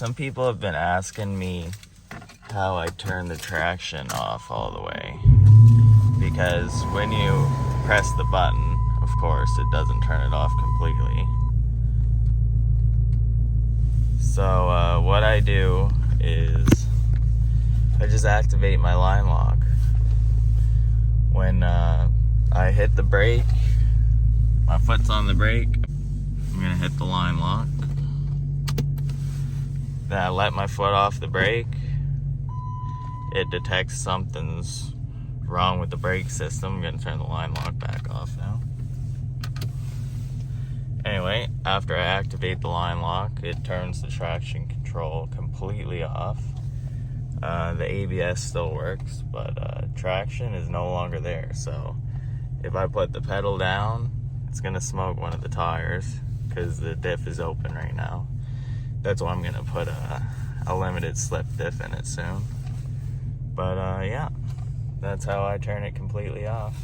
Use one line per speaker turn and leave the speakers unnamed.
some people have been asking me how I turn the traction off all the way. Because when you press the button, of course, it doesn't turn it off completely. So what I do is I just activate my line lock. When I hit the brake, my foot's on the brake, I'm gonna hit the line lock. Then I let my foot off the brake. It detects something's wrong with the brake system. I'm gonna turn the line lock back off now. Anyway, after I activate the line lock, it turns the traction control completely off. The ABS still works, but traction is no longer there. So if I put the pedal down, it's gonna smoke one of the tires because the diff is open right now. That's why I'm gonna put a limited slip diff in it soon. But yeah, that's how I turn it completely off.